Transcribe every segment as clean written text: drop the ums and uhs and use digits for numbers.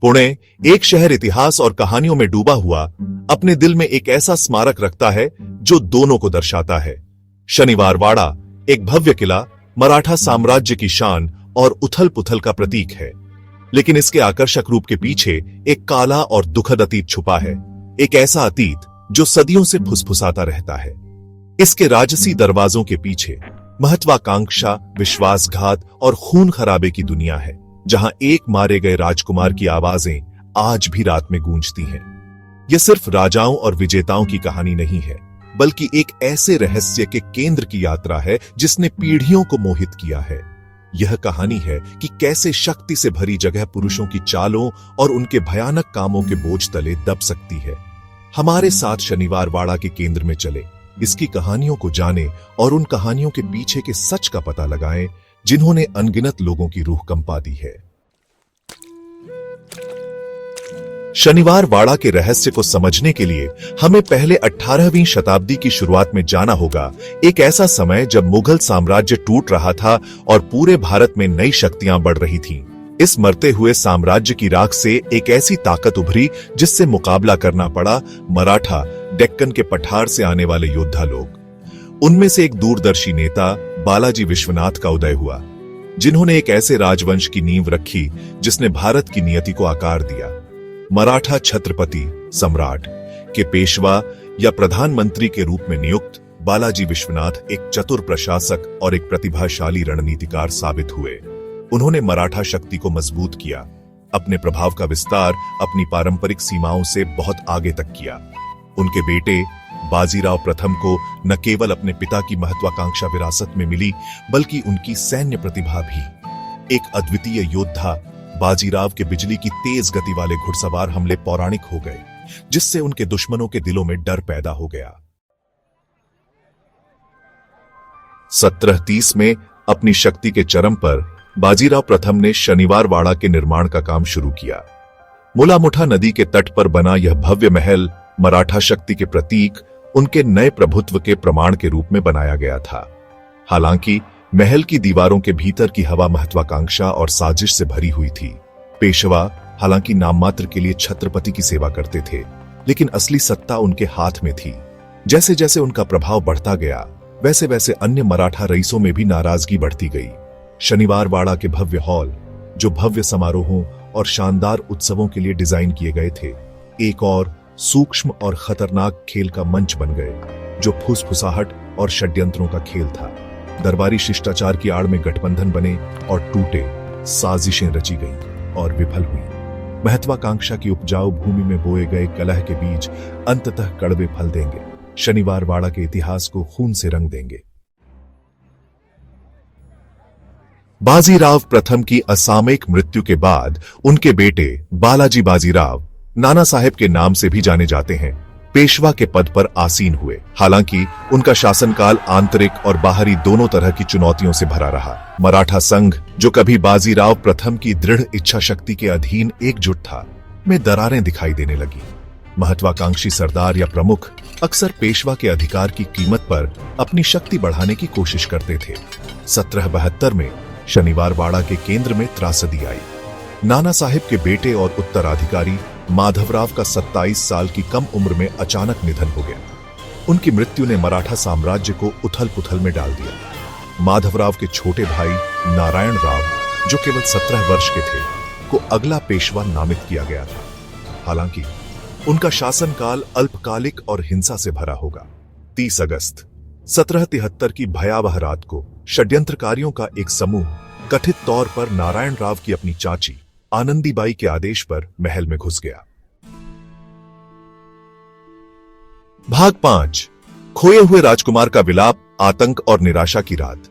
पुणे, एक शहर इतिहास और कहानियों में डूबा हुआ, अपने दिल में एक ऐसा स्मारक रखता है जो दोनों को दर्शाता है। शनिवार वाड़ा एक भव्य किला, मराठा साम्राज्य की शान और उथल पुथल का प्रतीक है। लेकिन इसके आकर्षक रूप के पीछे एक काला और दुखद अतीत छुपा है, एक ऐसा अतीत जो सदियों से फुसफुसाता रहता है। इसके राजसी दरवाजों के पीछे महत्वाकांक्षा, विश्वासघात और खून खराबे की दुनिया है, जहां एक मारे गए राजकुमार की आवाजें आज भी रात में गूंजती हैं। यह सिर्फ राजाओं और विजेताओं की कहानी नहीं है, बल्कि एक ऐसे रहस्य के केंद्र की यात्रा है जिसने पीढ़ियों को मोहित किया है। यह कहानी है कि कैसे शक्ति से भरी जगह पुरुषों की चालों और उनके भयानक कामों के बोझ तले दब सकती है। हमारे साथ शनिवार वाड़ा के केंद्र में चले, इसकी कहानियों को जाने और उन कहानियों के पीछे के सच का पता लगाएं जिन्होंने अनगिनत लोगों की रूह कंपा दी है। शनिवार वाड़ा के रहस्य को समझने के लिए हमें पहले 18वीं शताब्दी की शुरुआत में जाना होगा, एक ऐसा समय जब मुगल साम्राज्य टूट रहा था और पूरे भारत में नई शक्तियां बढ़ रही थीं। इस मरते हुए साम्राज्य की राख से एक ऐसी ताकत उभरी जिससे मुकाबला करना पड़ा मराठा, डेक्कन के पठार से आने वाले योद्धा लोग। उनमें से एक दूरदर्शी नेता बालाजी विश्वनाथ का उदय हुआ, जिन्होंने एक ऐसे राजवंश की नींव रखी जिसने भारत की नियति को आकार दिया। मराठा छत्रपति सम्राट के पेशवा या प्रधानमंत्री के रूप में नियुक्त बालाजी विश्वनाथ एक चतुर प्रशासक और एक प्रतिभाशाली रणनीतिकार साबित हुए। उन्होंने मराठा शक्ति को मजबूत किया, अपने प्रभाव का विस्तार अपनी पारंपरिक सीमाओं से बहुत आगे तक किया। उनके बेटे बाजीराव प्रथम को न केवल अपने पिता की महत्वाकांक्षा विरासत में मिली, बल्कि उनकी सैन्य प्रतिभा भी। एक अद्वितीय योद्धा बाजीराव के बिजली की तेज गति वाले घुड़सवार हमले पौराणिक हो गए, जिससे उनके दुश्मनों के दिलों में डर पैदा हो गया। 1730 में अपनी शक्ति के चरम पर बाजीराव प्रथम ने शनिवार वाड़ा के निर्माण का काम शुरू किया। मुला मुठा नदी के तट पर बना यह भव्य महल मराठा शक्ति के प्रतीक, उनके नए प्रभुत्व के प्रमाण के रूप में बनाया गया था। हालांकि महल की दीवारों के भीतर की हवा महत्वाकांक्षा और साजिश से भरी हुई थी। पेशवा हालांकि नाम मात्र के लिए छत्रपति की सेवा करते थे, लेकिन असली सत्ता उनके हाथ में थी। जैसे जैसे उनका प्रभाव बढ़ता गया, वैसे वैसे अन्य मराठा रईसों में भी नाराजगी बढ़ती गई। शनिवार वाड़ा के भव्य हॉल, जो भव्य समारोहों और शानदार उत्सवों के लिए डिजाइन किए गए थे, एक और सूक्ष्म और खतरनाक खेल का मंच बन गए, जो फुसफुसाहट और षड्यंत्रों का खेल था। दरबारी शिष्टाचार की आड़ में गठबंधन बने और टूटे, साजिशें रची गईं और विफल हुई। महत्वाकांक्षा की उपजाऊ भूमि में बोए गए कलह के बीज अंततः कड़वे फल देंगे, शनिवार वाड़ा के इतिहास को खून से रंग देंगे। बाजीराव प्रथम की असामयिक मृत्यु के बाद उनके बेटे बालाजी बाजीराव, नाना साहेब के नाम से भी जाने जाते हैं, पेशवा के पद पर आसीन हुए। हालांकि उनका शासनकाल आंतरिक और बाहरी दोनों तरह की चुनौतियों से भरा रहा। मराठा संघ, जो कभी बाजीराव प्रथम की दृढ़ इच्छा शक्ति के अधीन एकजुट था, में दरारें दिखाई देने लगी। महत्वाकांक्षी सरदार या प्रमुख अक्सर पेशवा के अधिकार की कीमत पर अपनी शक्ति बढ़ाने की कोशिश करते थे। 1772 में शनिवार वाड़ा के केंद्र में त्रासदी आई। नाना साहिब के बेटे और उत्तराधिकारी माधवराव का 27 साल की कम उम्र में अचानक निधन हो गया। उनकी मृत्यु ने मराठा साम्राज्य को उथल पुथल में डाल दिया। माधवराव के छोटे भाई नारायण राव, जो केवल 17 वर्ष के थे, को अगला पेशवा नामित किया गया था। हालांकि उनका शासनकाल अल्पकालिक और हिंसा से भरा होगा। 30 अगस्त 1773 की भयावह रात को षड्यंत्रकारियों का एक समूह कथित तौर पर नारायण राव की अपनी चाची आनंदीबाई के आदेश पर महल में घुस गया। भाग 5, खोए हुए राजकुमार का विलाप, आतंक और निराशा की रात।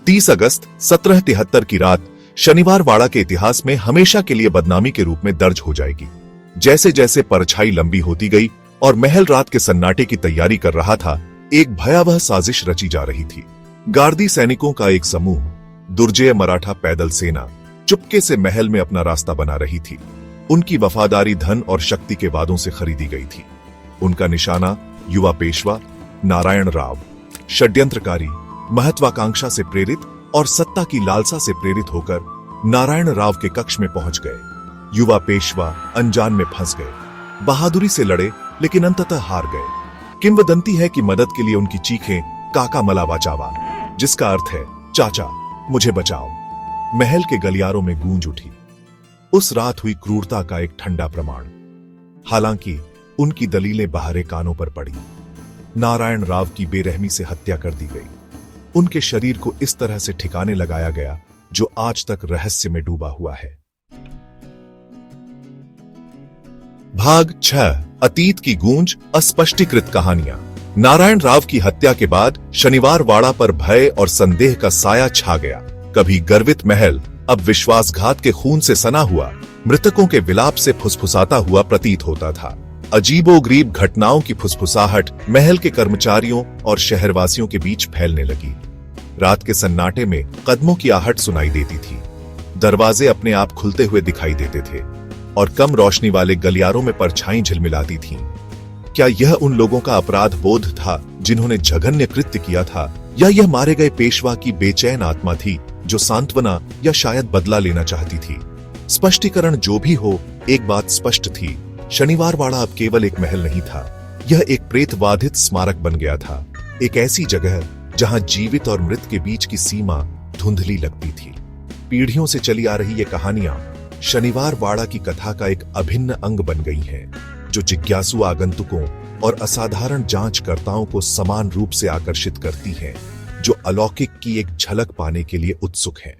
30 अगस्त 1773 की रात शनिवार वाड़ा के इतिहास में हमेशा के लिए बदनामी के रूप में दर्ज हो जाएगी। जैसे जैसे परछाई लंबी होती गई और महल रात के सन्नाटे की तैयारी कर रहा था, एक भयावह साजिश रची जा रही थी। गार्दी सैनिकों का एक समूह, दुर्जय मराठा पैदल सेना, चुपके से महल में अपना रास्ता बना रही थी। उनकी वफादारी धन और शक्ति के वादों से खरीदी गई थी। उनका निशाना युवा पेशवा नारायण राव, षड्यंत्रकारी, महत्वाकांक्षा से प्रेरित और सत्ता की लालसा से प्रेरित होकर नारायण राव के कक्ष में पहुंच गए। युवा पेशवा अनजान में फंस गए। बहादुरी से लड़े लेकिन अंततः हार गए। किंवदंती है कि मदद के लिए उनकी चीखें काका मला बचावा, जिसका अर्थ है चाचा मुझे बचाओ, महल के गलियारों में गूंज उठी। उस रात हुई क्रूरता का एक ठंडा प्रमाण। हालांकि उनकी दलीलें बाहरे कानों पर पड़ी। नारायण राव की बेरहमी से हत्या कर दी गई। उनके शरीर को इस तरह से ठिकाने लगाया गया जो आज तक रहस्य में डूबा हुआ है। भाग 6 अतीत की गूंज, अस्पष्टीकृत कहानियां। नारायण राव की हत्या के बाद शनिवार वाड़ा पर भय और संदेह का साया छा गया। कभी गर्वित महल अब विश्वासघात के खून से सना हुआ, मृतकों के विलाप से फुसफुसाता हुआ प्रतीत होता था। अजीबोगरीब घटनाओं की फुसफुसाहट महल के कर्मचारियों और शहरवासियों के बीच फैलने लगी। रात के सन्नाटे में कदमों की आहट सुनाई देती थी। दरवाजे अपने आप खुलते हुए दिखाई देते थे और कम रोशनी वाले गलियारों में परछाई झिलमिलाती थीं। क्या यह उन लोगों का अपराध बोध था जिन्होंने जघन्य कृत्य किया था, या यह मारे गए पेशवा की बेचैन आत्मा थी जो सांत्वना या शायद बदला लेना चाहती थी? स्पष्टीकरण जो भी हो, एक बात स्पष्ट थी, शनिवार वाड़ा अब केवल एक महल नहीं था, यह एक प्रेतबाधित स्मारक बन गया था। एक ऐसी जगह जहां जीवित और मृत के बीच की सीमा धुंधली लगती थी। पीढ़ियों से चली आ रही ये कहानियां शनिवार वाड़ा की कथा का एक अभिन्न अंग बन गई हैं, जो जिज्ञासु आगंतुकों और असाधारण जांचकर्ताओं को समान रूप से आकर्षित करती हैं, जो अलौकिक की एक झलक पाने के लिए उत्सुक हैं।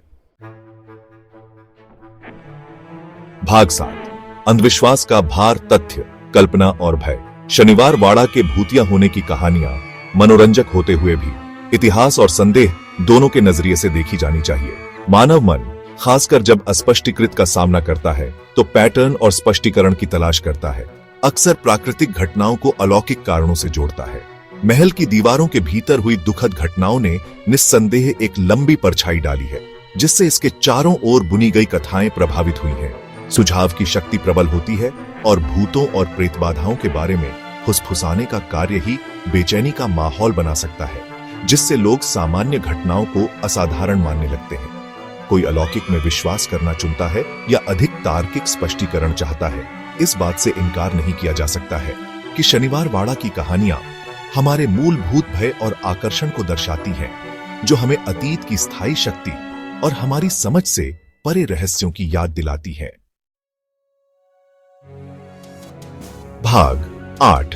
भाग 7 अंधविश्वास का भार, तथ्य, कल्पना और भय। शनिवार वाड़ा के भूतिया होने की कहानियां मनोरंजक होते हुए भी इतिहास और संदेह दोनों के नजरिए से देखी जानी चाहिए। मानव मन, खासकर जब अस्पष्टीकृत का सामना करता है, तो पैटर्न और स्पष्टीकरण की तलाश करता है। अक्सर प्राकृतिक घटनाओं को अलौकिक कारणों से जोड़ता है। महल की दीवारों के भीतर हुई दुखद घटनाओं ने निस्संदेह एक लंबी परछाई डाली है, जिससे इसके चारों ओर बुनी गई कथाएं प्रभावित हुई हैं। सुझाव की शक्ति प्रबल होती है और भूतों और प्रेतबाधाओं के बारे में फुसफुसाने का कार्य ही बेचैनी का माहौल बना सकता है, जिससे लोग सामान्य घटनाओं को असाधारण मानने लगते हैं। कोई अलौकिक में विश्वास करना चुनता है या अधिक तार्किक स्पष्टीकरण चाहता है। इस बात से इनकार नहीं किया जा सकता है कि शनिवार वाड़ा की कहानियां हमारे मूलभूत भय और आकर्षण को दर्शाती हैं, जो हमें अतीत की स्थायी शक्ति और हमारी समझ से परे रहस्यों की याद दिलाती है। भाग 8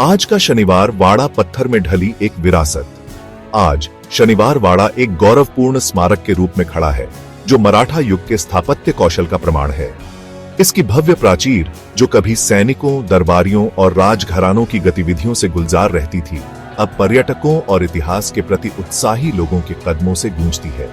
आज का शनिवार वाड़ा पत्थर में ढली एक विरासत। आज शनिवार वाड़ा एक गौरवपूर्ण स्मारक के रूप में खड़ा है, जो मराठा युग के स्थापत्य कौशल का प्रमाण है। इसकी भव्य प्राचीर, जो कभी सैनिकों, दरबारियों और राजघरानों की गतिविधियों से गुलजार रहती थी, अब पर्यटकों और इतिहास के प्रति उत्साही लोगों के कदमों से गूंजती है।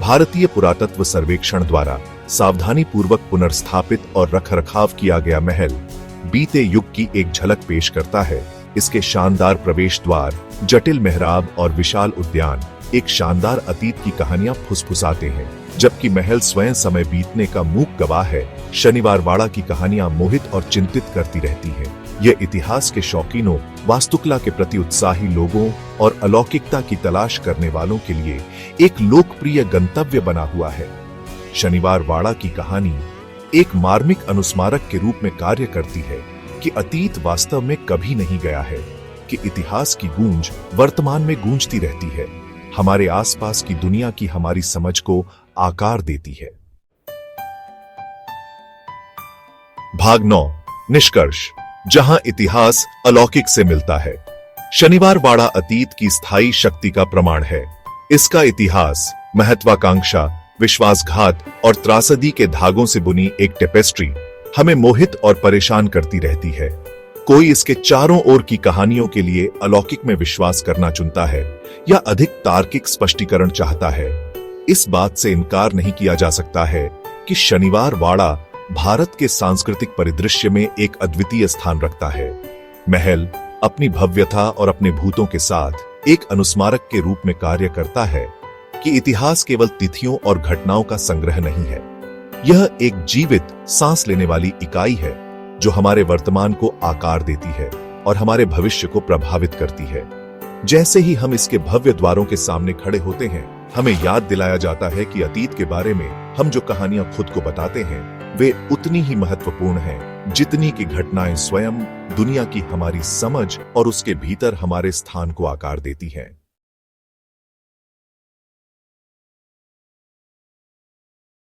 भारतीय पुरातत्व सर्वेक्षण द्वारा सावधानी पूर्वक पुनर्स्थापित और रखरखाव किया गया महल बीते युग की एक झलक पेश करता है। इसके शानदार प्रवेश द्वार, जटिल मेहराब और विशाल उद्यान एक शानदार अतीत की कहानियां फुसफुसाते हैं, जबकि महल स्वयं समय बीतने का मूक गवाह है। शनिवार वाड़ा की कहानियां मोहित और चिंतित करती रहती हैं। यह इतिहास के शौकीनों, वास्तुकला के प्रति उत्साही लोगों और अलौकिकता की तलाश करने वालों के लिए एक लोकप्रिय गंतव्य बना हुआ है। शनिवार वाड़ा की कहानी एक मार्मिक अनुस्मारक के रूप में कार्य करती है कि अतीत वास्तव में कभी नहीं गया है, कि इतिहास की गूंज वर्तमान में गूंजती रहती है, हमारे आसपास की दुनिया की हमारी समझ को आकार देती है। भाग 9 निष्कर्ष, जहां इतिहास अलौकिक से मिलता है। शनिवार वाड़ा अतीत की स्थायी शक्ति का प्रमाण है। इसका इतिहास महत्वाकांक्षा, विश्वासघात और त्रासदी के धागों से बुनी एक टेपेस्ट्री हमें मोहित और परेशान करती रहती है। कोई इसके चारों ओर की कहानियों के लिए अलौकिक में विश्वास करना चुनता है या अधिक तार्किक स्पष्टीकरण चाहता है। इस बात से इनकार नहीं किया जा सकता है कि शनिवार वाड़ा भारत के सांस्कृतिक परिदृश्य में एक अद्वितीय स्थान रखता है। महल अपनी भव्यता और अपने भूतों के साथ एक अनुस्मारक के रूप में कार्य करता है कि इतिहास केवल तिथियों और घटनाओं का संग्रह नहीं है। यह एक जीवित, सांस लेने वाली इकाई है जो हमारे वर्तमान को आकार देती है और हमारे भविष्य को प्रभावित करती है। जैसे ही हम इसके भव्य द्वारों के सामने खड़े होते हैं, हमें याद दिलाया जाता है कि अतीत के बारे में हम जो कहानियां खुद को बताते हैं वे उतनी ही महत्वपूर्ण हैं जितनी कि घटनाएं स्वयं दुनिया की हमारी समझ और उसके भीतर हमारे स्थान को आकार देती हैं।